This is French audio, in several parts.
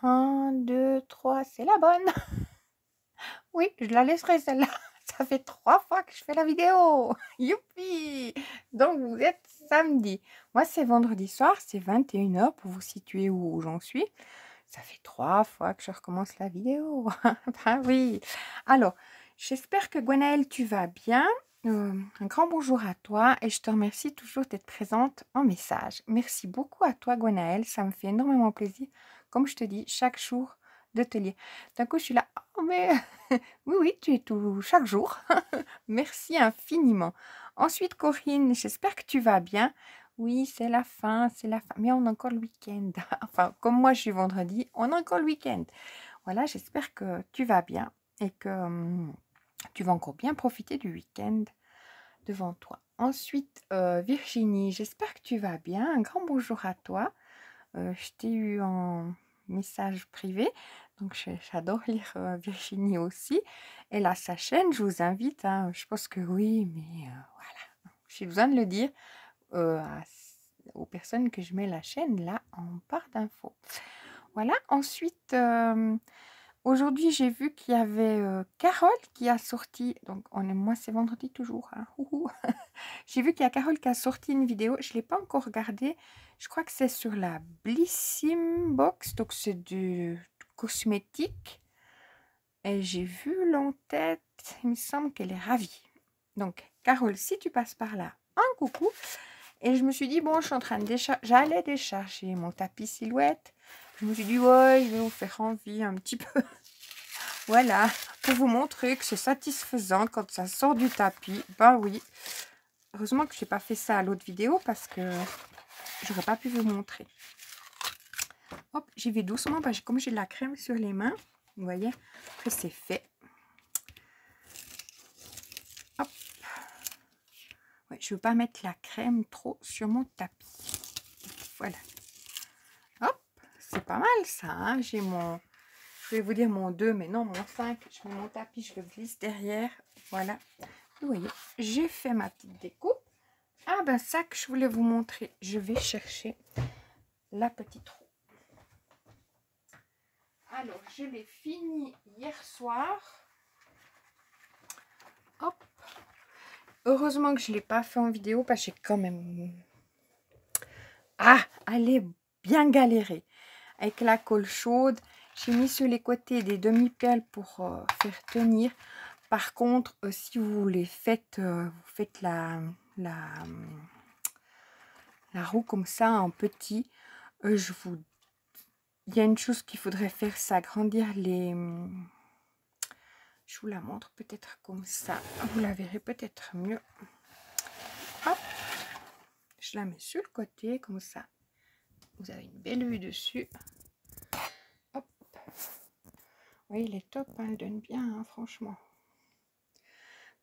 1, 2, 3, c'est la bonne. Oui, je la laisserai celle-là. Ça fait 3 fois que je fais la vidéo. Youpi! Donc vous êtes samedi. Moi, c'est vendredi soir, c'est 21 h pour vous situer où j'en suis. Ça fait 3 fois que je recommence la vidéo. Ben oui. Alors, j'espère que Gwenaëlle, tu vas bien. Un grand bonjour à toi et je te remercie toujours d'être présente en message. Merci beaucoup à toi, Gwenaëlle. Ça me fait énormément plaisir, comme je te dis, chaque jour de te lire. D'un coup, je suis là, oh mais oui, oui, tu es tout chaque jour. Merci infiniment. Ensuite, Corinne, j'espère que tu vas bien. Oui, c'est la fin, mais on a encore le week-end. Enfin, comme moi, je suis vendredi, on a encore le week-end. Voilà, j'espère que tu vas bien et que tu vas encore bien profiter du week-end devant toi. Ensuite, Virginie, j'espère que tu vas bien. Un grand bonjour à toi. Je t'ai eu en message privé, donc j'adore lire Virginie aussi. Elle a sa chaîne, je vous invite, hein. Je pense que oui, mais voilà, j'ai besoin de le dire aux personnes que je mets la chaîne là en barre d'infos. Voilà, ensuite, aujourd'hui j'ai vu qu'il y avait Carole qui a sorti, donc moi c'est vendredi toujours, hein, j'ai vu qu'il y a Carole qui a sorti une vidéo, je ne l'ai pas encore regardée, je crois que c'est sur la Blissim Box, donc c'est du cosmétique, et j'ai vu l'en-tête, il me semble qu'elle est ravie. Donc Carole, si tu passes par là, un coucou. Et je me suis dit, bon, je suis en train de j'allais décharger mon tapis silhouette. Je me suis dit, ouais, je vais vous faire envie un petit peu. Voilà, pour vous montrer que c'est satisfaisant quand ça sort du tapis. Ben oui. Heureusement que je n'ai pas fait ça à l'autre vidéo parce que j'aurais pas pu vous montrer. Hop, j'y vais doucement parce que comme j'ai de la crème sur les mains, vous voyez, après c'est fait. Hop. Ouais, je ne veux pas mettre la crème trop sur mon tapis. Voilà. Hop, c'est pas mal ça, hein. J'ai mon... Je vais vous dire mon 2, mais non, mon 5. Je mets mon tapis, je le glisse derrière. Voilà. Vous voyez, j'ai fait ma petite découpe. Ah ben ça que je voulais vous montrer. Je vais chercher la petite roue. Alors, je l'ai fini hier soir. Hop. Heureusement que je ne l'ai pas fait en vidéo parce que j'ai quand même... Ah, elle est bien galérée. Avec la colle chaude, j'ai mis sur les côtés des demi-perles pour faire tenir. Par contre, si vous les faites, vous faites la roue comme ça en petit, il y a une chose qu'il faudrait faire, c'est agrandir les... Je vous la montre peut-être comme ça. Vous la verrez peut-être mieux. Hop, je la mets sur le côté comme ça. Vous avez une belle vue dessus. Hop. Oui, il est top, hein, elle donne bien, hein, franchement.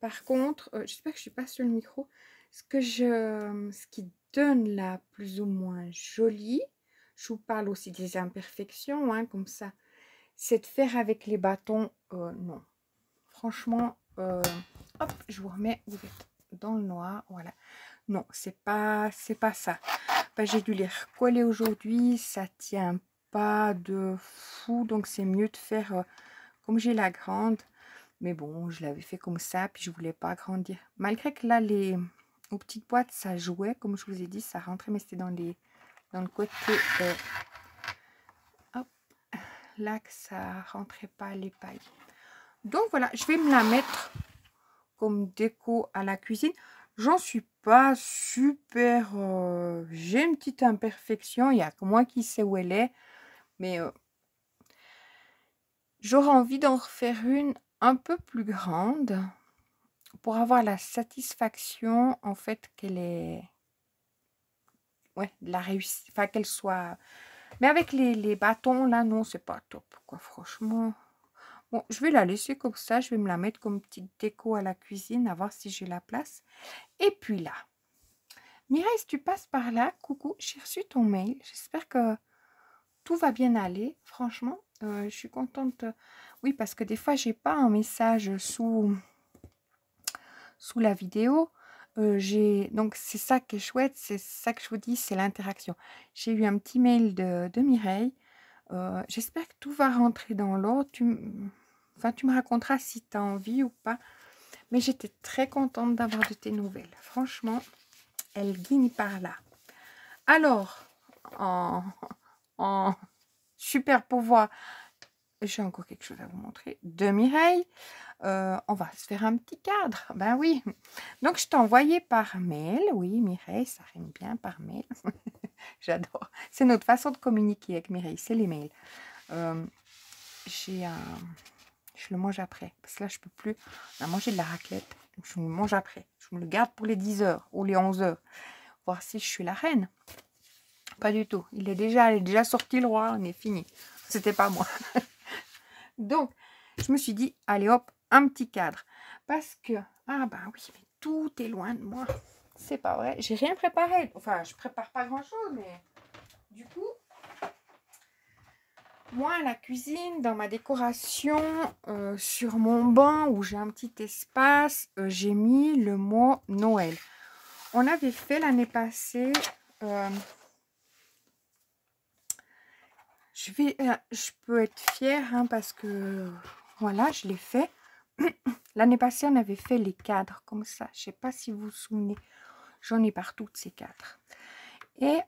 Par contre, j'espère que je ne suis pas sur le micro. Ce qui donne là plus ou moins joli, je vous parle aussi des imperfections, hein, comme ça, c'est de faire avec les bâtons. Non, franchement, hop, je vous remets, vous êtes dans le noir, voilà. Non, c'est pas ça. J'ai dû les recoller aujourd'hui, ça tient pas de fou, donc c'est mieux de faire comme j'ai la grande. Mais bon, je l'avais fait comme ça, puis je voulais pas agrandir. Malgré que là, aux petites boîtes, ça jouait, comme je vous ai dit, ça rentrait, mais c'était dans le côté... hop, là que ça rentrait pas les pailles. Donc voilà, je vais me la mettre comme déco à la cuisine. J'en suis pas super... j'ai une petite imperfection, il y a que moi qui sais où elle est. Mais j'aurais envie d'en refaire une un peu plus grande. Pour avoir la satisfaction, en fait, qu'elle est... Ouais, la réussite, enfin, qu'elle soit... Mais avec les bâtons, là, non, c'est pas top, quoi, franchement. Bon, je vais la laisser comme ça, je vais me la mettre comme petite déco à la cuisine, à voir si j'ai la place. Et puis là, Mireille, si tu passes par là, coucou, j'ai reçu ton mail. J'espère que tout va bien aller, franchement. Je suis contente. Oui, parce que des fois, j'ai pas un message sous la vidéo. Donc c'est ça qui est chouette, c'est ça que je vous dis, c'est l'interaction. J'ai eu un petit mail de Mireille J'espère que tout va rentrer dans l'ordre. Enfin, tu me raconteras si tu as envie ou pas. Mais j'étais très contente d'avoir de tes nouvelles. Franchement, elle guigne par là. Alors, en super pouvoir, j'ai encore quelque chose à vous montrer de Mireille. On va se faire un petit cadre. Ben oui. Donc, je t'ai envoyé par mail. Oui, Mireille, ça rime bien par mail. J'adore. C'est notre façon de communiquer avec Mireille, c'est les mails. J'ai un... Je le mange après. Parce que là, je peux plus. On a mangé de la raclette. Je me le mange après. Je me le garde pour les 10 heures ou les 11 heures. Voir si je suis la reine. Pas du tout. Il est déjà sorti le roi. On est fini. C'était pas moi. Donc, je me suis dit, allez hop, un petit cadre. Parce que, ah ben oui, mais tout est loin de moi. C'est pas vrai. J'ai rien préparé. Enfin, je prépare pas grand-chose, mais du coup, moi, à la cuisine, dans ma décoration, sur mon banc où j'ai un petit espace, j'ai mis le mot Noël. On avait fait l'année passée, je peux être fière hein, parce que voilà, je l'ai fait. L'année passée, on avait fait les cadres comme ça. Je ne sais pas si vous vous souvenez. J'en ai partout de ces cadres. Et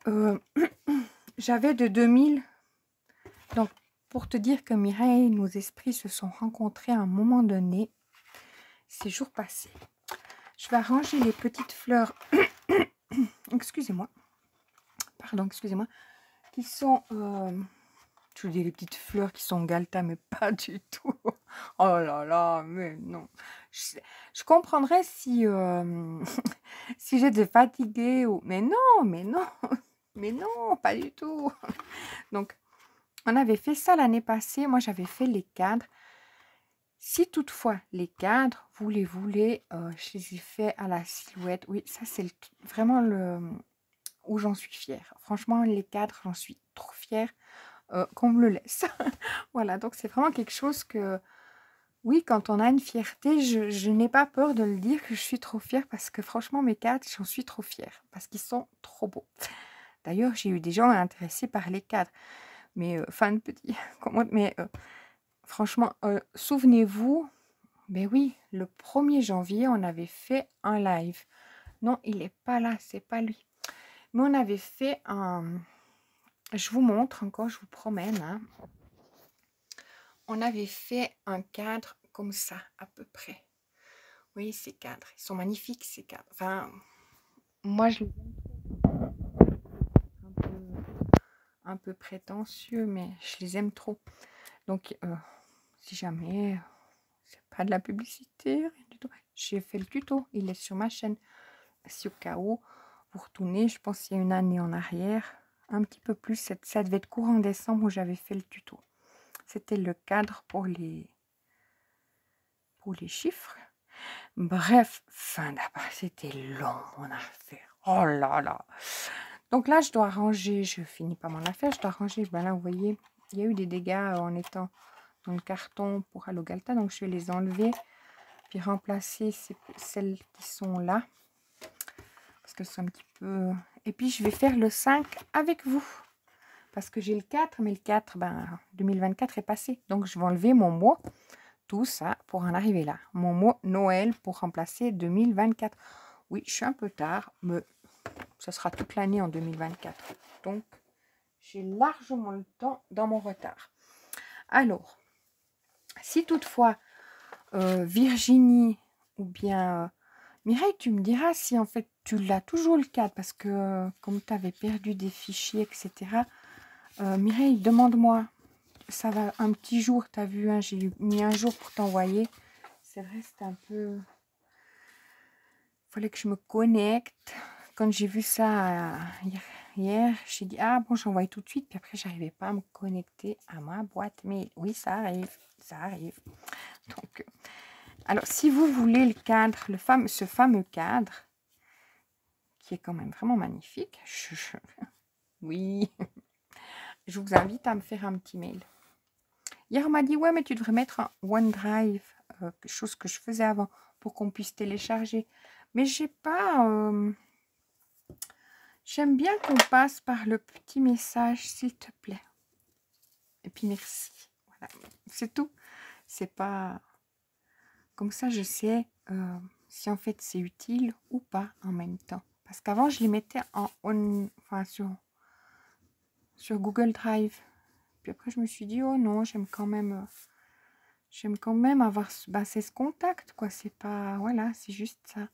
j'avais de 2000. Donc, pour te dire que Mireille et nos esprits se sont rencontrés à un moment donné, ces jours passés. Je vais arranger les petites fleurs. Excusez-moi. Pardon, excusez-moi. Qui sont... je vous dis les petites fleurs qui sont galta, mais pas du tout. Oh là là, mais non. Je comprendrais si, si j'étais fatiguée. Ou... Mais non, mais non. Mais non, pas du tout. Donc, on avait fait ça l'année passée. Moi, j'avais fait les cadres. Si toutefois, les cadres, vous les voulez, je les ai fait à la silhouette. Oui, ça, c'est vraiment le où j'en suis fière. Franchement, les cadres, j'en suis trop fière qu'on me le laisse. Voilà, donc c'est vraiment quelque chose que, oui, quand on a une fierté, je n'ai pas peur de le dire que je suis trop fière parce que franchement, mes cadres, j'en suis trop fière parce qu'ils sont trop beaux. D'ailleurs, j'ai eu des gens intéressés par les cadres. Mais, enfin, de petits. Mais franchement, souvenez-vous, ben oui, le 1er janvier, on avait fait un live. Non, il n'est pas là, c'est pas lui. Mais on avait fait un... Je vous montre encore, je vous promène. Hein. On avait fait un cadre comme ça, à peu près. Oui, ces cadres, ils sont magnifiques, ces cadres. Enfin, moi, je les aime un peu prétentieux, mais je les aime trop. Donc, si jamais, c'est pas de la publicité, rien du tout. J'ai fait le tuto, il est sur ma chaîne. Si au cas où, vous retournez, je pense qu'il y a une année en arrière, un petit peu plus, ça devait être courant décembre où j'avais fait le tuto. C'était le cadre pour les chiffres. Bref, fin d'après, c'était long mon affaire. Oh là là. Donc là, je dois ranger, je finis pas mon affaire, je dois ranger. Ben là, vous voyez, il y a eu des dégâts en étant dans le carton pour Allo Galta, donc je vais les enlever, puis remplacer celles qui sont là, parce qu'elles sont un petit peu... Et puis, je vais faire le 5 avec vous, parce que j'ai le 4, mais le 4, ben, 2024 est passé, donc je vais enlever mon mot, tout ça, pour en arriver là. Mon mot Noël pour remplacer 2024. Oui, je suis un peu tard, mais ça sera toute l'année en 2024. Donc, j'ai largement le temps dans mon retard. Alors, si toutefois, Virginie ou bien Mireille, tu me diras si en fait tu l'as toujours le cadre parce que comme tu avais perdu des fichiers, etc. Mireille, demande-moi. Ça va un petit jour, tu as vu, hein, j'ai mis un jour pour t'envoyer. C'est vrai, c'était un peu... Il fallait que je me connecte. Quand j'ai vu ça hier, j'ai dit, ah bon, j'envoie tout de suite. Puis après, j'arrivais pas à me connecter à ma boîte. Mais oui, ça arrive, ça arrive. Donc, alors, si vous voulez le cadre, ce fameux cadre, qui est quand même vraiment magnifique, oui, je vous invite à me faire un petit mail. Hier, on m'a dit, ouais, mais tu devrais mettre un OneDrive, chose que je faisais avant, pour qu'on puisse télécharger. Mais j'ai pas... J'aime bien qu'on passe par le petit message, s'il te plaît. Et puis merci. Voilà, c'est tout. C'est pas... Comme ça, je sais si en fait c'est utile ou pas en même temps. Parce qu'avant, je les mettais enfin, sur Google Drive. Puis après, je me suis dit, oh non, j'aime quand même avoir c'est ce contact, quoi. C'est pas, voilà, c'est juste ça.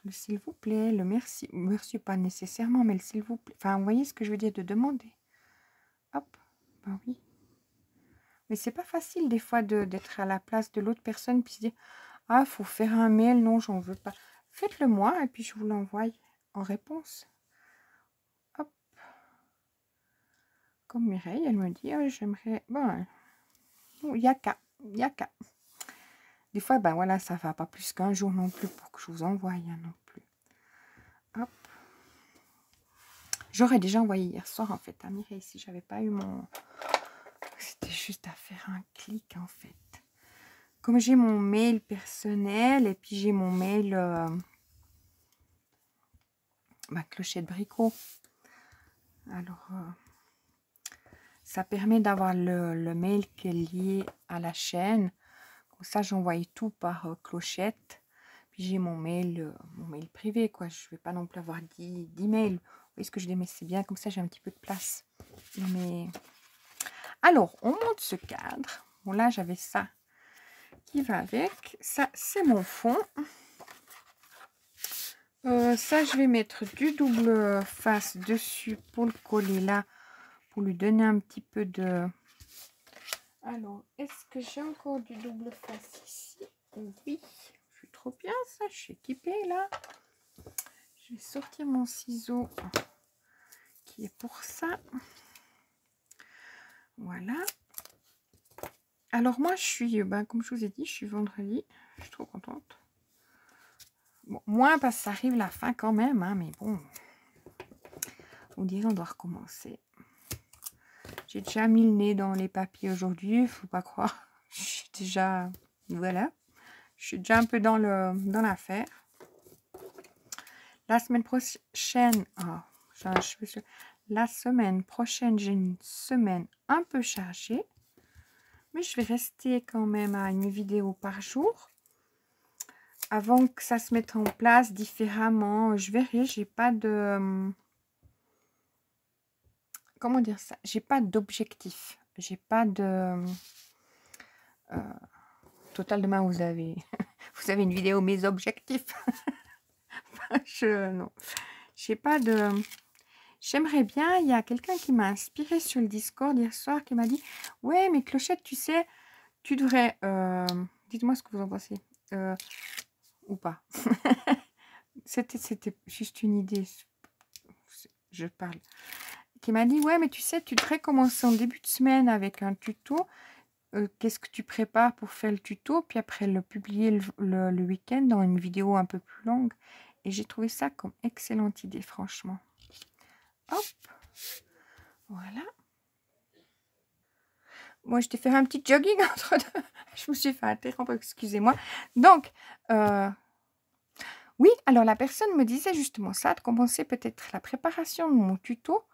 Le s'il vous plaît, le merci. Merci, pas nécessairement, mais le s'il vous plaît. Enfin, vous voyez ce que je veux dire, de demander. Hop, ben oui. Mais c'est pas facile des fois d'être à la place de l'autre personne puis se dire, ah, faut faire un mail, non, j'en veux pas. Faites-le moi et puis je vous l'envoie en réponse. Hop. Comme Mireille, elle me dit, oh, j'aimerais... Bon, il y a qu'à. Des fois, ben voilà, ça va pas plus qu'un jour non plus pour que je vous envoie non plus. Hop. J'aurais déjà envoyé hier soir, en fait, à Mireille, si j'avais pas eu mon... C'était juste à faire un clic, en fait. Comme j'ai mon mail personnel et puis j'ai mon mail Clochette Bricot. Alors, ça permet d'avoir le mail qui est lié à la chaîne. Comme ça, j'envoie tout par Clochette. Puis j'ai mon mail privé, quoi. Je vais pas non plus avoir 10 mails. Vous voyez ce que je dis, mais c'est bien. Comme ça, j'ai un petit peu de place. Mais... Alors, on monte ce cadre. Bon, là, j'avais ça qui va avec. Ça, c'est mon fond. Ça, je vais mettre du double face dessus pour le coller là. Pour lui donner un petit peu de... Alors, est-ce que j'ai encore du double face ici? Oui, je suis trop bien ça, je suis équipée là. Je vais sortir mon ciseau qui est pour ça. Voilà. Alors moi, je suis, comme je vous ai dit, je suis vendredi. Je suis trop contente. Bon, moins parce que ça arrive la fin quand même, hein, mais bon. On dirait on doit recommencer. J'ai déjà mis le nez dans les papiers aujourd'hui, faut pas croire. Je suis déjà, voilà. Je suis déjà un peu dans l'affaire. La semaine prochaine, la semaine prochaine, j'ai une semaine un peu chargée. Mais je vais rester quand même à une vidéo par jour. Avant que ça se mette en place différemment, je verrai, j'ai pas de... Comment dire ça? J'ai pas d'objectif. J'ai pas de... Total, demain, vous avez une vidéo, mes objectifs. Non. J'ai pas de... J'aimerais bien, il y a quelqu'un qui m'a inspiré sur le Discord hier soir, qui m'a dit, ouais, mais Clochette, tu sais, tu devrais... Dites-moi ce que vous en pensez. Ou pas. C'était juste une idée. Je parle. Qui m'a dit, ouais, mais tu sais, tu devrais commencer en début de semaine avec un tuto. Qu'est-ce que tu prépares pour faire le tuto, puis après le publier le week-end dans une vidéo un peu plus longue. Et j'ai trouvé ça comme excellente idée, franchement. Hop. Voilà. Moi, je t'ai fait un petit jogging entre deux. Je me suis fait interrompre, excusez-moi. Donc, oui, alors la personne me disait justement ça, de commencer peut-être la préparation de mon tuto.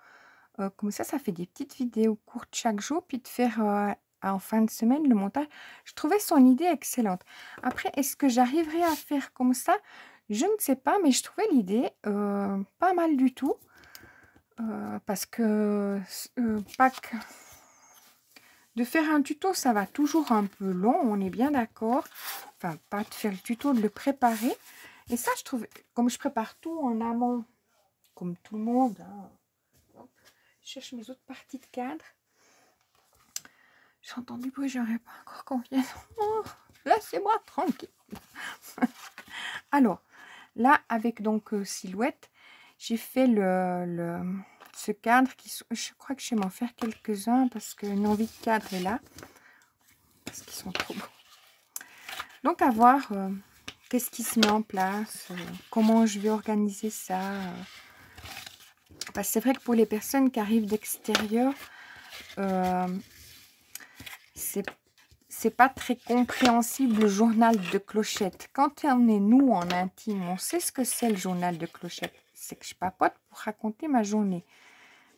Comme ça fait des petites vidéos courtes chaque jour, puis de faire en fin de semaine le montage. Je trouvais son idée excellente. Après, est-ce que j'arriverai à faire comme ça? Je ne sais pas, mais je trouvais l'idée pas mal du tout. Parce que de faire un tuto, ça va toujours un peu long, on est bien d'accord. Enfin, pas de faire le tuto, de le préparer. Et ça, je trouve, comme je prépare tout en amont, comme tout le monde, hein, je cherche mes autres parties de cadre. J'entends du bruit, j'aurais pas encore qu'on vienne. Oh, laissez-moi tranquille. Alors, là, avec donc silhouette, j'ai fait ce cadre qui, je crois que je vais m'en faire quelques-uns parce qu'une envie de cadre est là. Parce qu'ils sont trop beaux. Donc, à voir qu'est-ce qui se met en place, comment je vais organiser ça. Parce que c'est vrai que pour les personnes qui arrivent d'extérieur, c'est pas très compréhensible le journal de Clochette. Quand on est nous en intime, on sait ce que c'est le journal de Clochette. C'est que je papote pour raconter ma journée.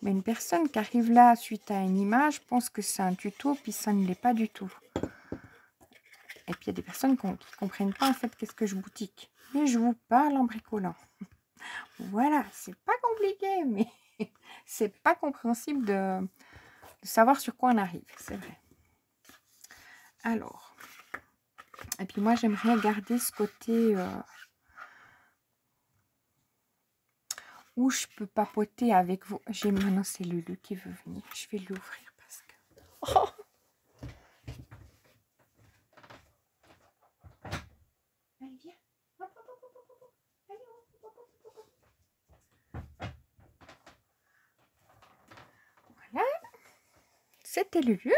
Mais une personne qui arrive là suite à une image pense que c'est un tuto, puis ça ne l'est pas du tout. Et puis il y a des personnes qui ne comprennent pas en fait qu'est-ce que je boutique. Mais je vous parle en bricolant. Voilà, c'est pas compliqué, mais c'est pas compréhensible de savoir sur quoi on arrive, c'est vrai. Alors, et puis moi j'aimerais garder ce côté où je peux papoter avec vous. J'ai maintenant c'est Lulu qui veut venir. Je vais l'ouvrir parce que. Oh, allez, viens. Hop, hop, hop, hop, hop, hop. Allez, hop, hop, hop, hop, hop. Voilà. C'était Lulu.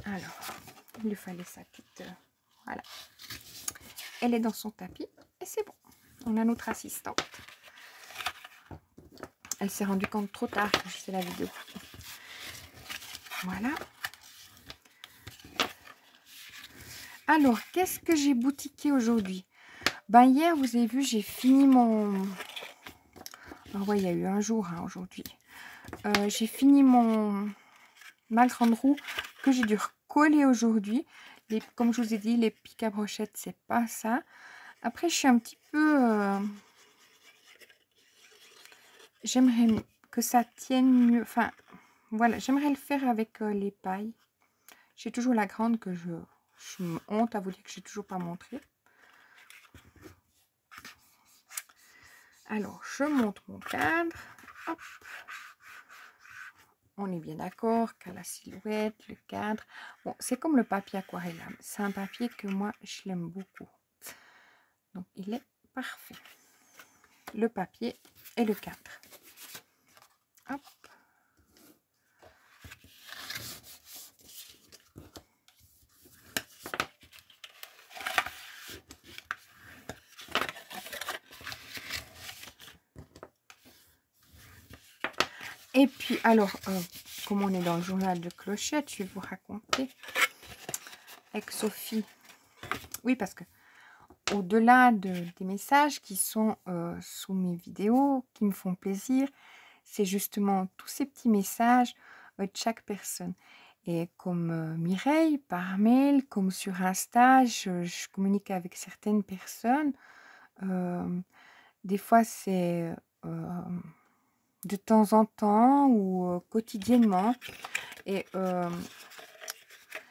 Alors, il lui fallait sa petite. Voilà. Elle est dans son tapis et c'est bon. On a notre assistante. Elle s'est rendue compte trop tard que je faisais la vidéo. Voilà. Alors, qu'est-ce que j'ai boutiqué aujourd'hui? Ben, hier, vous avez vu, j'ai fini mon... Ah ouais, il y a eu un jour hein, aujourd'hui. J'ai fini ma grande roue que j'ai dû recoller aujourd'hui. Comme je vous ai dit, les pics à brochettes, c'est pas ça. Après, je suis un petit peu... J'aimerais que ça tienne mieux. Enfin, voilà, j'aimerais le faire avec les pailles. J'ai toujours la grande que je me honte à vous dire que j'ai toujours pas montré. Alors, je monte mon cadre. Hop. On est bien d'accord qu'à la silhouette, le cadre. Bon, c'est comme le papier aquarelle. C'est un papier que moi, je l'aime beaucoup. Donc, il est parfait. Le papier et le cadre. Hop. Et puis, alors, comme on est dans le journal de Clochette, je vais vous raconter avec Sophie. Oui, parce que au-delà des messages qui sont sous mes vidéos, qui me font plaisir, c'est justement tous ces petits messages de chaque personne. Et comme Mireille, par mail, comme sur Insta, je communique avec certaines personnes. Des fois, c'est de temps en temps ou quotidiennement. Et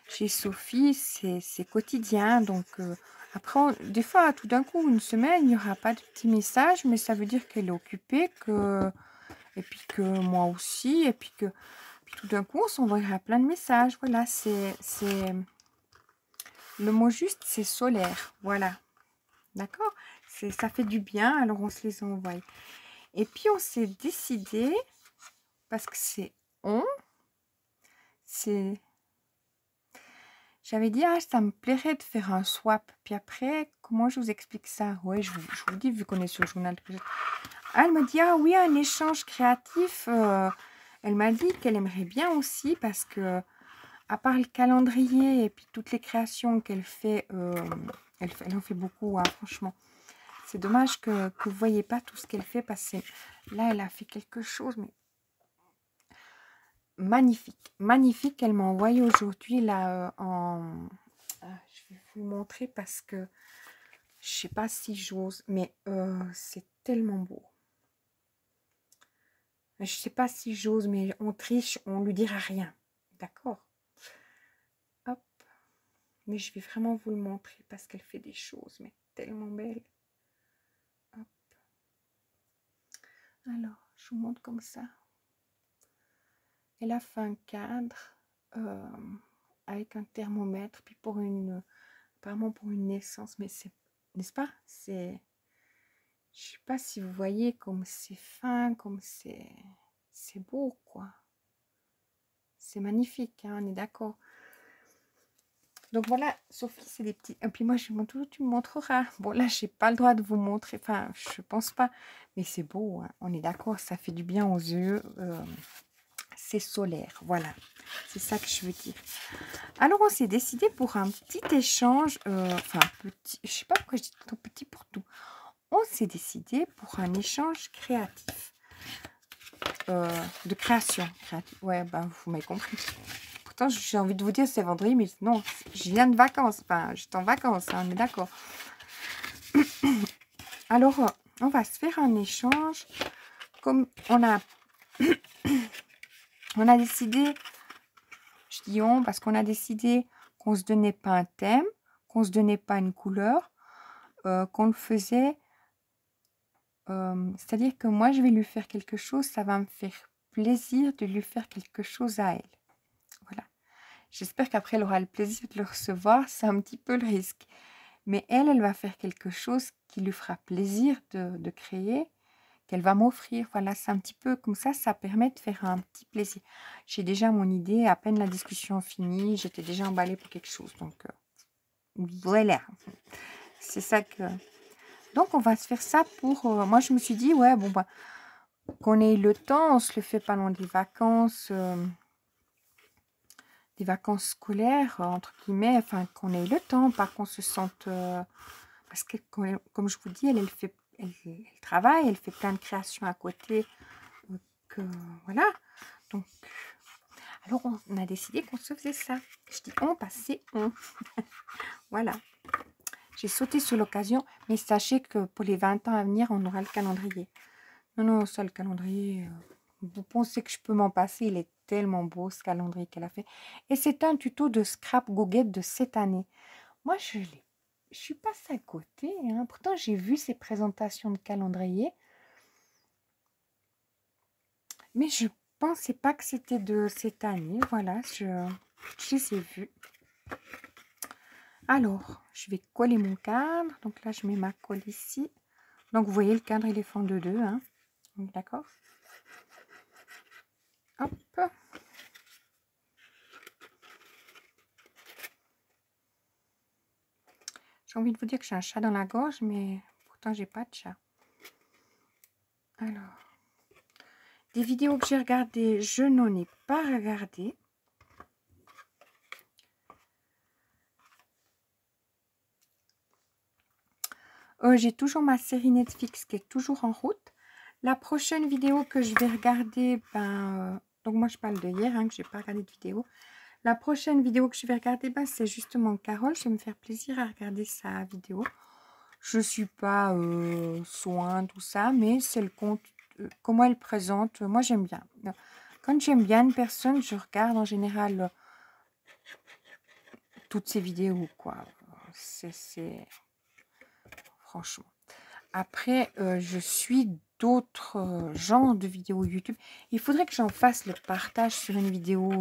chez Sophie, c'est quotidien. Donc, après, des fois, tout d'un coup, une semaine, il n'y aura pas de petits messages, mais ça veut dire qu'elle est occupée, et puis que moi aussi, et puis que tout d'un coup, on s'envoiera plein de messages. Voilà, c'est le mot juste, c'est solaire. Voilà, d'accord? Ça fait du bien, alors on se les envoie. Et puis, on s'est décidé, parce que j'avais dit, ah, ça me plairait de faire un swap. Puis après, comment je vous explique ça? Ouais, je vous dis, vu qu'on est sur le journal. Elle me dit, ah oui, un échange créatif. Elle m'a dit qu'elle aimerait bien aussi parce que, à part le calendrier et puis toutes les créations qu'elle fait, elle en fait beaucoup, hein, franchement. C'est dommage que vous ne voyez pas tout ce qu'elle fait parce que là, elle a fait quelque chose, mais magnifique. Magnifique. Elle m'a envoyé aujourd'hui là je vais vous montrer parce que je sais pas si j'ose, mais c'est tellement beau. Je sais pas si j'ose, mais on triche, on lui dira rien. D'accord? Hop. Mais je vais vraiment vous le montrer parce qu'elle fait des choses, mais tellement belles. Hop. Alors, je vous montre comme ça. Elle a fait un cadre avec un thermomètre, puis apparemment pour une naissance, mais c'est, n'est-ce pas? C'est, je sais pas si vous voyez comme c'est fin, comme c'est beau, quoi. C'est magnifique, hein, on est d'accord. Donc voilà, Sophie, c'est des petits... Et puis moi, tu me montreras. Bon, là, j'ai pas le droit de vous montrer. Enfin, je pense pas. Mais c'est beau, hein, on est d'accord. Ça fait du bien aux yeux. C'est solaire, voilà. C'est ça que je veux dire. Alors, on s'est décidé pour un petit échange. Enfin, petit... Je sais pas pourquoi je dis tout petit pour tout. On s'est décidé pour un échange créatif. de création. Ouais, ben, vous m'avez compris. Pourtant, j'ai envie de vous dire c'est vendredi, mais non, je viens de vacances. Enfin, je suis en vacances, hein, on est d'accord. Alors, on va se faire un échange. Comme on a décidé, je dis on, parce qu'on a décidé qu'on se donnait pas un thème, qu'on se donnait pas une couleur, qu'on le faisait. C'est-à-dire que moi, je vais lui faire quelque chose, ça va me faire plaisir de lui faire quelque chose à elle. Voilà. J'espère qu'après, elle aura le plaisir de le recevoir. C'est un petit peu le risque. Mais elle va faire quelque chose qui lui fera plaisir de créer, qu'elle va m'offrir. Voilà, c'est un petit peu comme ça permet de faire un petit plaisir. J'ai déjà mon idée, à peine la discussion finie, j'étais déjà emballée pour quelque chose. Donc, voilà. C'est ça que... Donc, on va se faire ça pour... moi, je me suis dit, ouais, bon, bah, qu'on ait le temps, on se le fait pendant des vacances scolaires, entre guillemets, enfin, qu'on ait le temps, pas qu'on se sente... parce que, comme je vous dis, elle travaille, elle fait plein de créations à côté. Voilà. Donc, alors, on a décidé qu'on se faisait ça. Je dis on, parce que c'est on. Voilà. J'ai sauté sur l'occasion, mais sachez que pour les 20 ans à venir, on aura le calendrier. Non, ça, le calendrier, vous pensez que je peux m'en passer? Il est tellement beau, ce calendrier qu'elle a fait. Et c'est un tuto de Scrap Goguette de cette année. Moi, je suis passée à côté. Hein. Pourtant, j'ai vu ces présentations de calendrier. Mais je pensais pas que c'était de cette année. Voilà, je les ai vus. Alors, je vais coller mon cadre. Donc là, je mets ma colle ici. Donc, vous voyez, le cadre, il est fend de 2. Hein. D'accord. Hop. J'ai envie de vous dire que j'ai un chat dans la gorge, mais pourtant, j'ai pas de chat. Alors, des vidéos que j'ai regardées, je n'en ai pas regardé. J'ai toujours ma série Netflix qui est toujours en route. La prochaine vidéo que je vais regarder, donc moi je parle de hier, hein, que je n'ai pas regardé de vidéo. La prochaine vidéo que je vais regarder, c'est justement Carole. Je vais me faire plaisir à regarder sa vidéo. Je ne suis pas soin, tout ça, mais c'est le compte, comment elle présente. Moi j'aime bien. Quand j'aime bien une personne, je regarde en général toutes ses vidéos, quoi. C'est... Franchement. Après, je suis d'autres genres de vidéos YouTube. Il faudrait que j'en fasse le partage sur une vidéo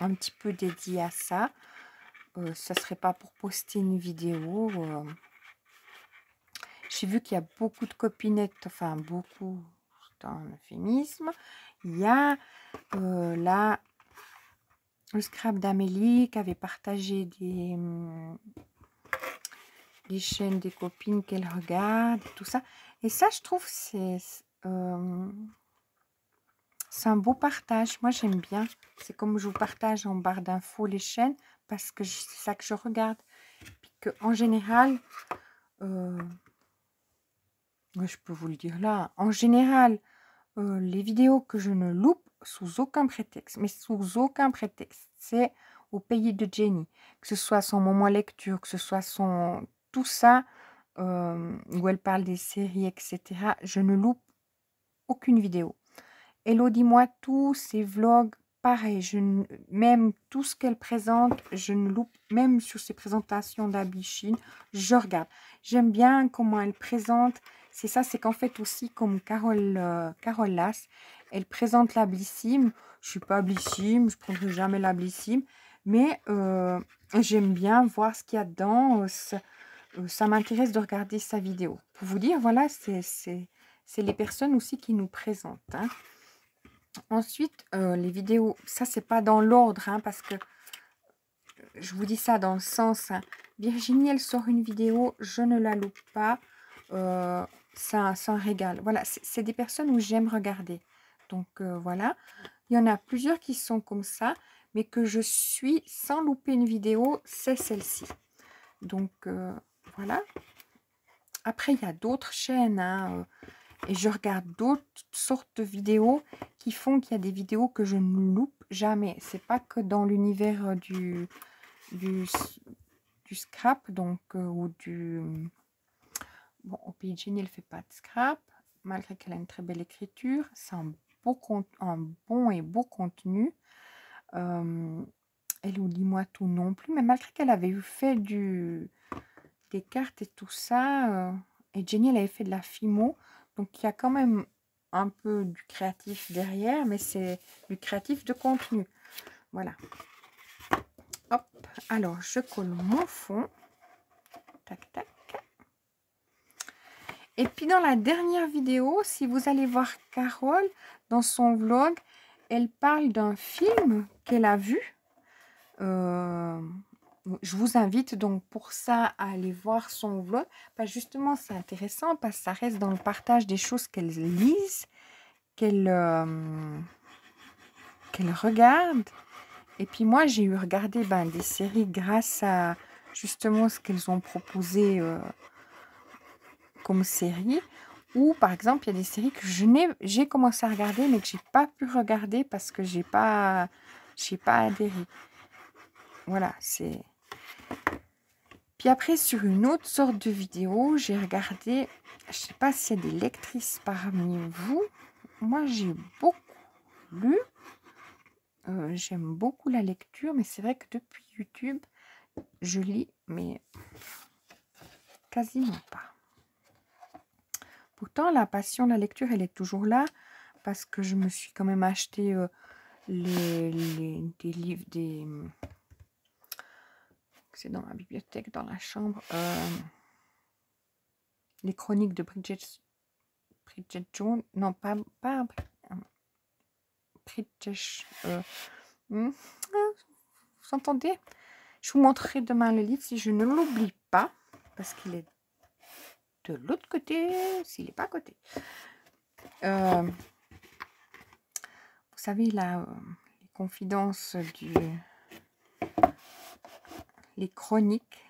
un petit peu dédiée à ça. Ça serait pas pour poster une vidéo. J'ai vu qu'il y a beaucoup de copinettes, enfin beaucoup, c'est un euphémisme. Il y a là le scrap d'Amélie qui avait partagé des chaînes des copines qu'elle regarde, tout ça. Et ça, je trouve, c'est un beau partage. Moi, j'aime bien. C'est comme je vous partage en barre d'infos les chaînes, parce que c'est ça que je regarde. Puis que, en général, je peux vous le dire là, en général, les vidéos que je ne loupe sous aucun prétexte, mais sous aucun prétexte, c'est au pays de Jenny. Que ce soit son moment lecture, que ce soit son... tout ça, où elle parle des séries, etc. Je ne loupe aucune vidéo. Elodie moi tous ses vlogs, pareil, même tout ce qu'elle présente, je ne loupe, même sur ses présentations d'habits Chine, je regarde. J'aime bien comment elle présente. C'est ça, c'est qu'en fait aussi, comme Carole Lass, elle présente la Blissim. Je suis pas Blissim, je prendrai jamais la Blissim, mais j'aime bien voir ce qu'il y a dedans. Ça m'intéresse de regarder sa vidéo. Pour vous dire, voilà, c'est les personnes aussi qui nous présentent. Hein. Ensuite, les vidéos, ça, c'est pas dans l'ordre, hein, parce que je vous dis ça dans le sens, hein, Virginie, elle sort une vidéo, je ne la loupe pas, ça un régal. Voilà, c'est des personnes où j'aime regarder. Donc, voilà. Il y en a plusieurs qui sont comme ça, mais que je suis sans louper une vidéo, c'est celle-ci. Donc, voilà. Après, il y a d'autres chaînes, hein, Et je regarde d'autres sortes de vidéos qui font qu'il y a des vidéos que je ne loupe jamais. C'est pas que dans l'univers du scrap, donc, ou du... Bon, au pays de Jenny, elle fait pas de scrap, malgré qu'elle a une très belle écriture. C'est un bon et beau contenu. Elle ou dis-moi tout non plus, mais malgré qu'elle avait fait des cartes et tout ça, et Jenny, elle avait fait de la fimo, donc il y a quand même un peu du créatif derrière, mais c'est du créatif de contenu. Voilà. Hop, alors je colle mon fond. Tac, tac. Et puis dans la dernière vidéo, si vous allez voir Carole, dans son vlog, elle parle d'un film qu'elle a vu. Je vous invite donc pour ça à aller voir son vlog. Parce que justement, c'est intéressant parce que ça reste dans le partage des choses qu'elle lise, qu'elle regarde. Et puis moi, j'ai eu regardé des séries grâce à justement ce qu'elles ont proposé comme série. Ou par exemple, il y a des séries que j'ai commencé à regarder, mais que j'ai pas pu regarder parce que j'ai pas adhéré. Voilà, c'est... Puis après, sur une autre sorte de vidéo, j'ai regardé, je sais pas s'il y a des lectrices parmi vous. Moi, j'ai beaucoup lu. J'aime beaucoup la lecture, mais c'est vrai que depuis YouTube, je lis, mais quasiment pas. Pourtant, la passion de la lecture, elle est toujours là, parce que je me suis quand même acheté des livres, c'est dans ma bibliothèque, dans la chambre, les chroniques de Bridget Jones, non, pas Bridget, vous entendez? Je vous montrerai demain le livre si je ne l'oublie pas, parce qu'il est de l'autre côté, s'il n'est pas à côté. Vous savez, là, les confidences les chroniques.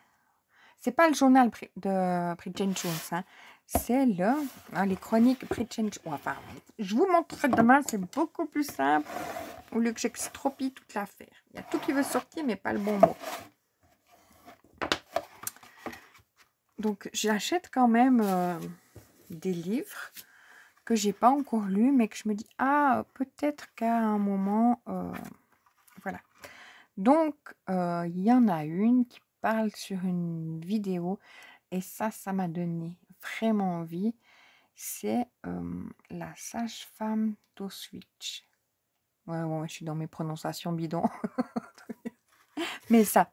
C'est pas le journal de Bridget Jones, hein. C'est les chroniques Bridget Jones. Enfin, je vous montrerai demain, c'est beaucoup plus simple au lieu que j'extropie toute l'affaire. Il y a tout qui veut sortir, mais pas le bon mot. Donc, j'achète quand même des livres que j'ai pas encore lus, mais que je me dis, peut-être qu'à un moment, voilà. Donc, il y en a une qui parle sur une vidéo, et ça m'a donné vraiment envie. C'est la sage-femme d'Auschwitz. Ouais, je suis dans mes prononciations bidons. Mais ça,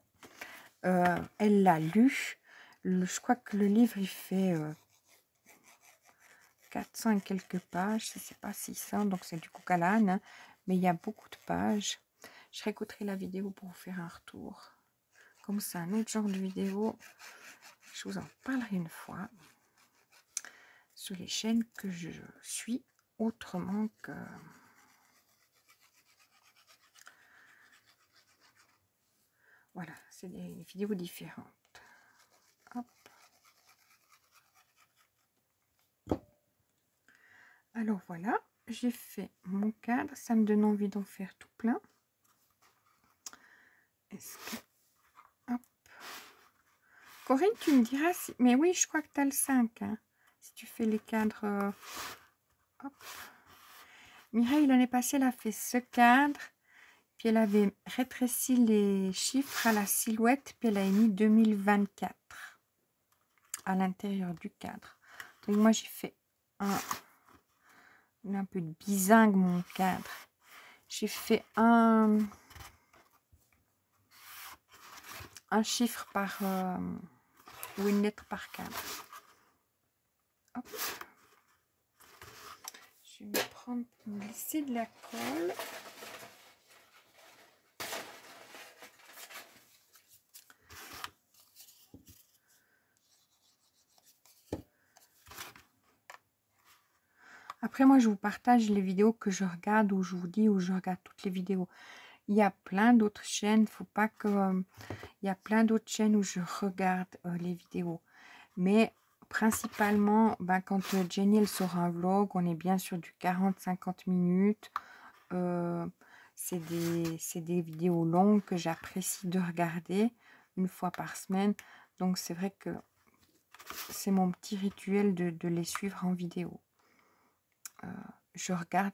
elle l'a lu. Je crois que le livre, il fait 400 et quelques pages. C'est pas 600, donc c'est du coq à l'âne. Hein, mais il y a beaucoup de pages. Je réécouterai la vidéo pour vous faire un retour. Comme c'est un autre genre de vidéo, je vous en parlerai une fois sur les chaînes que je suis autrement que... Voilà, c'est des vidéos différentes. Hop. Alors voilà, j'ai fait mon cadre. Ça me donne envie d'en faire tout plein. Hop. Corinne, tu me diras si... Mais oui, je crois que tu as le 5. Hein, si tu fais les cadres... Hop. Mireille, l'année passée, elle a fait ce cadre. Puis elle avait rétréci les chiffres à la silhouette. Puis elle a mis 2024 à l'intérieur du cadre. Donc moi, j'ai fait un peu de bizingue, mon cadre. J'ai fait un chiffre par... ou une lettre par cadre. Hop. Je vais me prendre pour glisser de la colle. Après, moi, je vous partage les vidéos que je regarde, ou je vous dis, où je regarde toutes les vidéos. Il y a plein d'autres chaînes, faut pas que... il y a plein d'autres chaînes où je regarde les vidéos. Mais principalement, ben, quand Jenny elle sort un vlog, on est bien sur du 40-50 minutes. C'est des vidéos longues que j'apprécie de regarder une fois par semaine. Donc c'est vrai que c'est mon petit rituel de les suivre en vidéo. Je regarde,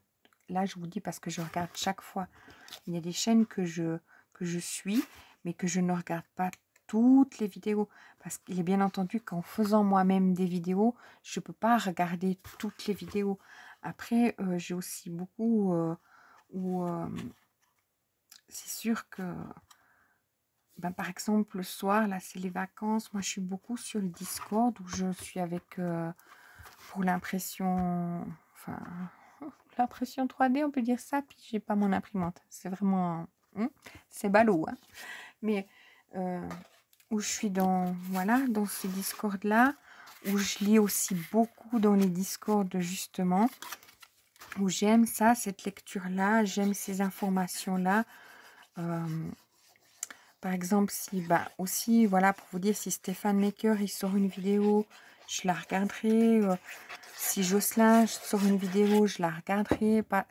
là je vous dis parce que je regarde chaque fois. Il y a des chaînes que je suis, mais que je ne regarde pas toutes les vidéos. Parce qu'il est bien entendu qu'en faisant moi-même des vidéos, je ne peux pas regarder toutes les vidéos. Après, j'ai aussi beaucoup où c'est sûr que, ben, par exemple, le soir, là, c'est les vacances. Moi, je suis beaucoup sur le Discord où je suis avec, pour l'impression, enfin, l'impression 3D, on peut dire ça, puis j'ai pas mon imprimante. C'est vraiment, c'est ballot, hein. Mais où je suis dans, voilà, dans ces Discords-là, où je lis aussi beaucoup dans les Discords, justement, où j'aime ça, cette lecture-là, j'aime ces informations-là. Par exemple, si, bah, aussi, voilà, pour vous dire, si Stéphane Maker, il sort une vidéo, je la regarderai. Si Jocelyn sort une vidéo, je la regarderai. Pas...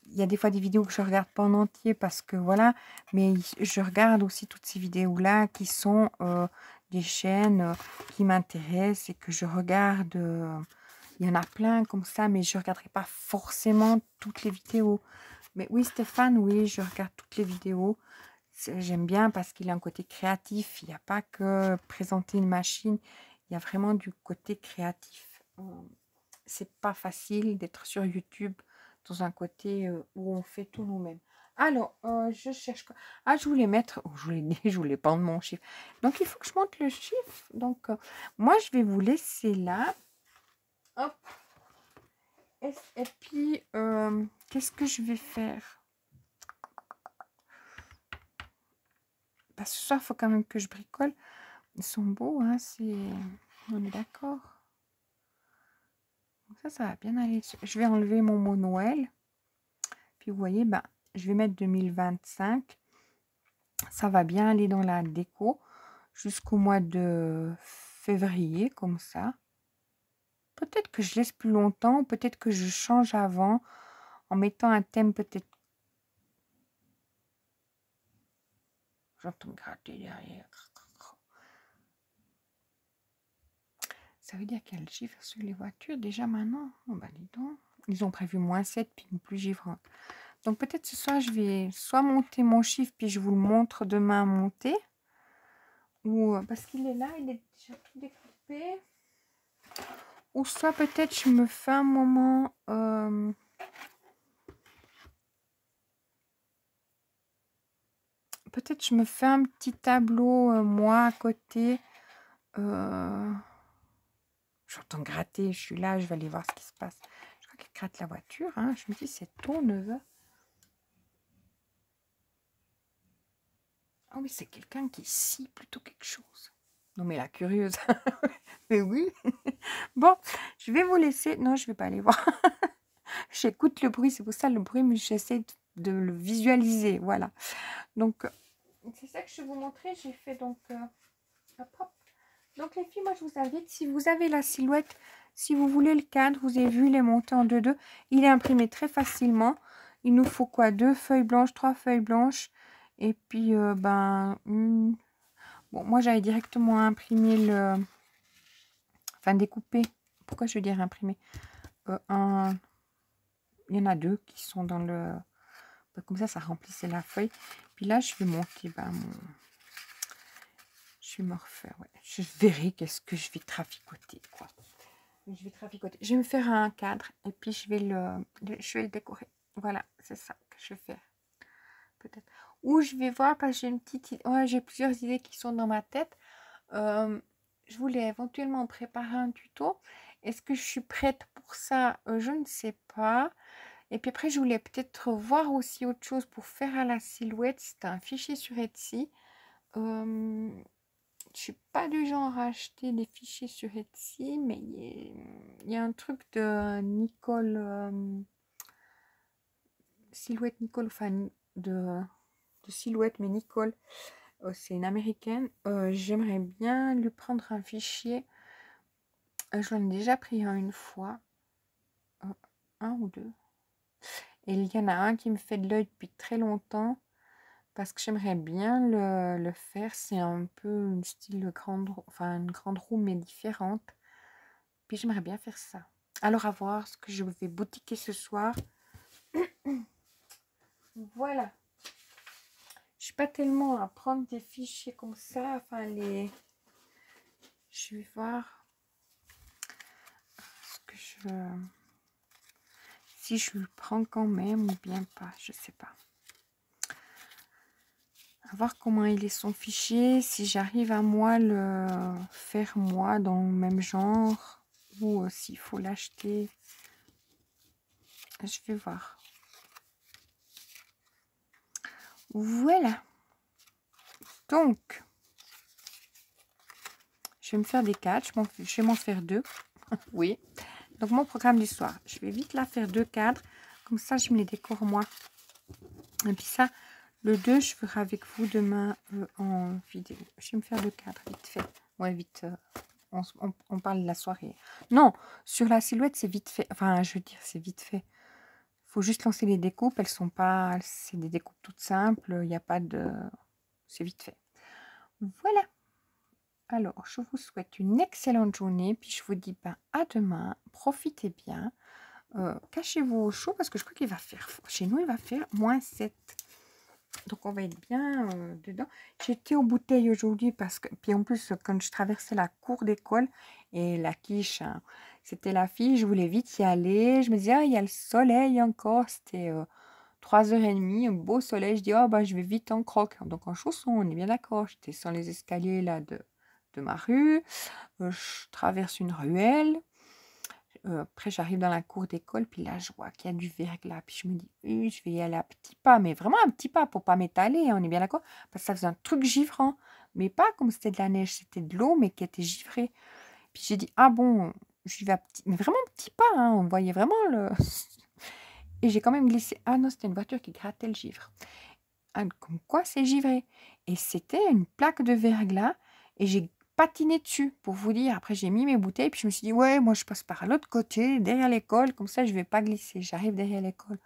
Il y a des fois des vidéos que je regarde pas en entier parce que, voilà, mais je regarde aussi toutes ces vidéos-là qui sont des chaînes qui m'intéressent et que je regarde. Il y en a plein comme ça, mais je ne regarderai pas forcément toutes les vidéos. Mais oui, Stéphane, oui, je regarde toutes les vidéos. J'aime bien parce qu'il a un côté créatif. Il n'y a pas que présenter une machine. Il y a vraiment du côté créatif. C'est pas facile d'être sur YouTube dans un côté où on fait tout nous-mêmes. Alors, je cherche... Ah, je voulais mettre... Oh, je voulais prendre mon chiffre. Donc, il faut que je monte le chiffre. Donc, moi, je vais vous laisser là. Hop. Et puis, qu'est-ce que je vais faire? Parce que ce soir, il faut quand même que je bricole. Ils sont beaux, hein, on est d'accord. Ça va bien aller. Je vais enlever mon mot Noël. Puis, vous voyez, ben, je vais mettre 2025. Ça va bien aller dans la déco jusqu'au mois de février, comme ça. Peut-être que je laisse plus longtemps, peut-être que je change avant, en mettant un thème peut-être. J'entends gratter derrière. Ça veut dire qu'il y a le chiffre sur les voitures déjà maintenant. Oh bah dis donc. Ils ont prévu -7 puis plus givre. Donc peut-être ce soir je vais soit monter mon chiffre puis je vous le montre demain monter. Ou parce qu'il est là, il est déjà tout découpé. Ou soit peut-être je me fais un moment. Peut-être je me fais un petit tableau moi à côté. J'entends gratter, je suis là, je vais aller voir ce qui se passe. Je crois qu'il gratte la voiture, hein. Je me dis, c'est ton neveu. Ah oui, c'est quelqu'un qui scie plutôt quelque chose. Non, mais la curieuse. Mais oui. Bon, je vais vous laisser. Non, je vais pas aller voir. J'écoute le bruit, c'est pour ça le bruit, mais j'essaie de le visualiser. Voilà. Donc, c'est ça que je vais vous montrer. J'ai fait donc... hop, hop. Donc les filles, moi je vous invite, si vous avez la silhouette, si vous voulez le cadre, vous avez vu, il est monté en 2-2. Il est imprimé très facilement. Il nous faut quoi? 2 feuilles blanches, 3 feuilles blanches. Et puis, bon, moi j'avais directement imprimé le... Enfin, découpé. Pourquoi je veux dire imprimer? Il y en a 2 qui sont dans le... Comme ça remplissait la feuille. Puis là, je vais monter mon... Je vais me refaire, ouais. Je verrai qu'est-ce que je vais traficoter, quoi. Je vais traficoter. Je vais me faire un cadre et puis je vais le décorer. Voilà, c'est ça que je vais faire. Peut-être. Ou je vais voir parce que j'ai une petite idée. Ouais, j'ai plusieurs idées qui sont dans ma tête. Je voulais éventuellement préparer un tuto. Est-ce que je suis prête pour ça? Je ne sais pas. Et puis après, je voulais peut-être voir aussi autre chose pour faire à la silhouette. C'est un fichier sur Etsy. Je suis pas du genre à acheter des fichiers sur Etsy, mais il y a un truc de Nicole, Silhouette Nicole, enfin de Silhouette, mais Nicole, c'est une américaine. J'aimerais bien lui prendre un fichier Je l'en ai déjà pris un une fois, un ou deux. Et il y en a un qui me fait de l'œil depuis très longtemps parce que j'aimerais bien le faire. C'est un peu une style de grande roue, enfin une grande roue mais différente. Puis j'aimerais bien faire ça. Alors à voir ce que je vais boutiquer ce soir. Voilà. Je suis pas tellement à prendre des fichiers comme ça. Enfin les... Je vais voir ce que je... Si je le prends quand même ou bien pas. Je sais pas. À voir comment il est son fichier, si j'arrive à moi le faire moi dans le même genre ou s'il faut l'acheter. Je vais voir. Voilà. Donc, je vais me faire des 4. Je vais m'en faire 2. Oui. Donc, mon programme du soir. Je vais vite là faire 2 cadres. Comme ça, je me les décore moi. Et puis ça, le 2, je ferai avec vous demain en vidéo. Je vais me faire 2 cadres vite fait. Ouais, vite. On parle de la soirée. Non, sur la silhouette, c'est vite fait. Enfin, je veux dire, c'est vite fait. Il faut juste lancer les découpes. Elles sont pas... C'est des découpes toutes simples. Il n'y a pas de... C'est vite fait. Voilà. Alors, je vous souhaite une excellente journée. Puis je vous dis ben, à demain. Profitez bien. Cachez-vous au chaud parce que je crois qu'il va faire... Chez nous, il va faire -7. Donc, on va être bien dedans. J'étais aux bouteilles aujourd'hui parce que... Puis en plus, quand je traversais la cour d'école et la quiche, hein, c'était la fille, je voulais vite y aller. Je me disais, ah, il y a le soleil encore. C'était 3h30, un beau soleil. Je dis, oh, bah, je vais vite en croque. Donc, en chaussons, on est bien d'accord. J'étais sur les escaliers là de ma rue. Je traverse une ruelle. Après, j'arrive dans la cour d'école, puis là, je vois qu'il y a du verglas. Puis je me dis, je vais y aller à petits pas, mais vraiment un petit pas pour pas m'étaler, hein, on est bien d'accord? Parce que ça faisait un truc givrant. Mais pas comme c'était de la neige, c'était de l'eau, mais qui était givrée. Puis j'ai dit, ah bon, j'y vais à petit, mais vraiment petit pas, hein, on voyait vraiment le... Et j'ai quand même glissé. Ah non, c'était une voiture qui grattait le givre. Ah, comme quoi c'est givré. Et c'était une plaque de verglas. Et j'ai patiné dessus pour vous dire. Après, j'ai mis mes bouteilles. Puis je me suis dit, ouais, moi, je passe par l'autre côté, derrière l'école. Comme ça, je vais pas glisser. J'arrive derrière l'école.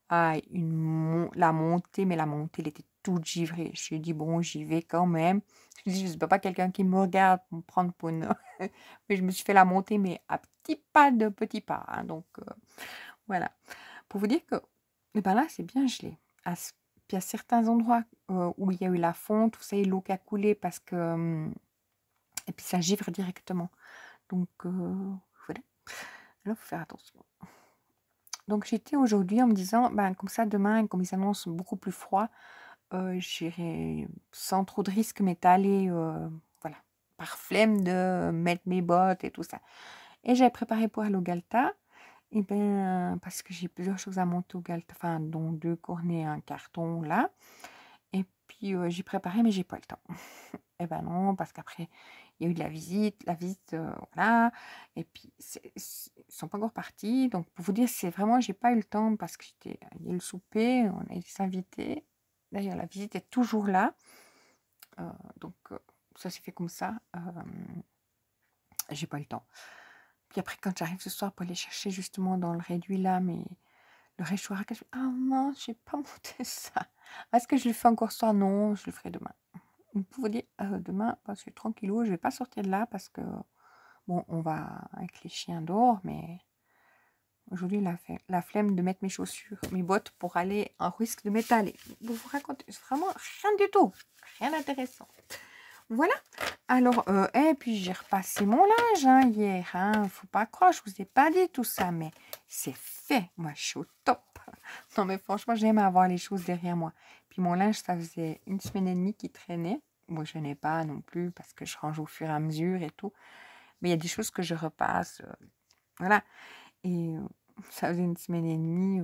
Ah, la montée, mais la montée, elle était toute givrée. Je me suis dit, bon, j'y vais quand même. Je me suis dit, je ne pas quelqu'un qui me regarde pour me prendre pour une... mais je me suis fait la montée, mais à petits pas. Hein, donc, voilà. Pour vous dire que, eh ben là, c'est bien gelé. Puis à certains endroits où il y a eu la fonte, vous savez, l'eau qui a coulé parce que... et puis ça givre directement. Donc, voilà. Alors, il faut faire attention. Donc, j'étais aujourd'hui en me disant, ben, comme ça, demain, comme ils annoncent beaucoup plus froid, j'irai sans trop de risques m'étaler, voilà, par flemme de mettre mes bottes et tout ça. Et j'avais préparé pour aller au Galta. Et ben, parce que j'ai plusieurs choses à monter au Galta, enfin, dont 2 cornets et un carton là. Et puis, j'ai préparé, mais j'ai pas le temps. Et ben non, parce qu'après, il y a eu de la visite, voilà. Et puis, ils sont pas encore partis. Donc, pour vous dire, c'est vraiment, j'ai pas eu le temps parce que il y a eu le souper, on a été invités. D'ailleurs, la visite est toujours là. Donc, ça s'est fait comme ça. J'ai pas eu le temps. Puis après, quand j'arrive ce soir pour aller chercher justement dans le réduit là, mais le réchaud à cache, ah mince, j'ai pas monté ça. Est-ce que je le fais encore ce soir? Non, je le ferai demain. Pour vous dire, demain, je suis tranquillou, je vais pas sortir de là parce que, bon, on va avec les chiens dehors, mais aujourd'hui, la flemme de mettre mes chaussures, mes bottes pour aller en risque de m'étaler. Pour vous raconter, c'est vraiment rien du tout, rien d'intéressant. Voilà. Alors, et puis j'ai repassé mon linge hein, hier. Hein. Faut pas croire, je vous ai pas dit tout ça, mais c'est fait. Moi, je suis au top. Non, mais franchement, j'aime avoir les choses derrière moi. Puis mon linge, ça faisait 1 semaine et demie qu'il traînait. Moi, je n'ai pas non plus parce que je range au fur et à mesure et tout. Mais il y a des choses que je repasse. Voilà. Et ça faisait 1 semaine et demie.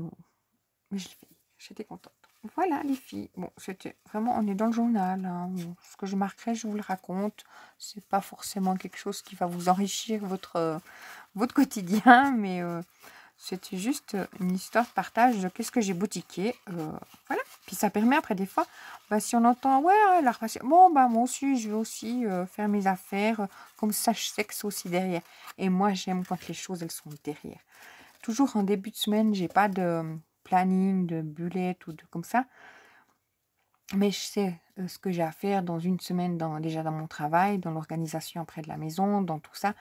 Mais je l'ai fait. J'étais contente. Voilà les filles. Bon, c'était vraiment, on est dans le journal. Hein. Ce que je marquerai, je vous le raconte. C'est pas forcément quelque chose qui va vous enrichir votre quotidien, mais C'était juste une histoire de partage de qu'est-ce que j'ai boutiqué. Voilà. Puis ça permet après des fois, bah, si on entend, ouais, la repassée, bon, bah moi aussi, je vais aussi faire mes affaires. Comme ça, je sais que c'est aussi derrière. Et moi, j'aime quand les choses, elles sont derrière. Toujours en début de semaine, j'ai pas de planning, de bullet ou de comme ça. Mais je sais ce que j'ai à faire dans une semaine, déjà dans mon travail, dans l'organisation après de la maison, dans tout ça.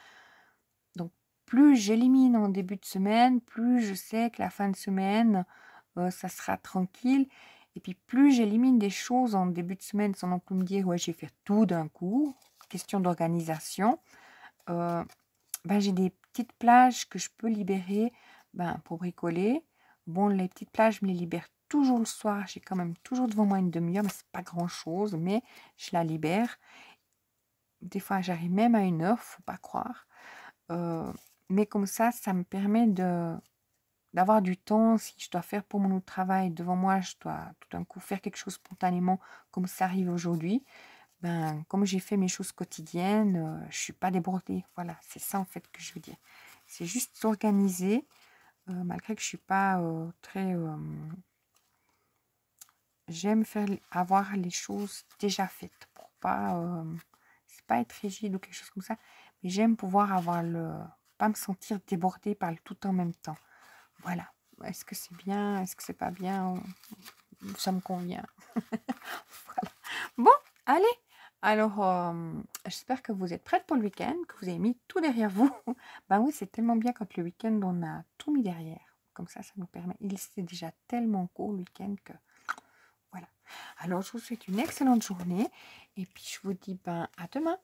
Donc, plus j'élimine en début de semaine, plus je sais que la fin de semaine, ça sera tranquille. Et puis, plus j'élimine des choses en début de semaine sans non plus me dire, ouais, je vais faire tout d'un coup. Question d'organisation. Ben, j'ai des petites plages que je peux libérer pour bricoler. Bon, les petites plages, je me les libère toujours le soir. J'ai quand même toujours devant moi une demi-heure, mais c'est pas grand-chose, mais je la libère. Des fois, j'arrive même à 1 heure, faut pas croire. Mais comme ça me permet d'avoir du temps. Si je dois faire pour mon autre travail devant moi, je dois tout d'un coup faire quelque chose spontanément, comme ça arrive aujourd'hui. Comme j'ai fait mes choses quotidiennes, je suis pas débordée. Voilà, c'est ça en fait que je veux dire. C'est juste s'organiser, malgré que je suis pas très... j'aime avoir les choses déjà faites pour pas... c'est pas être rigide ou quelque chose comme ça, mais j'aime pouvoir pas me sentir débordée par le tout en même temps. Voilà. Est-ce que c'est bien? Est-ce que c'est pas bien? Ça me convient. Voilà. Bon, allez. Alors, j'espère que vous êtes prêtes pour le week-end, que vous avez mis tout derrière vous. Ben oui, c'est tellement bien quand le week-end, on a tout mis derrière. Comme ça nous permet... Il c'est déjà tellement court le week-end que... Voilà. Alors, je vous souhaite une excellente journée. Et puis, je vous dis à demain.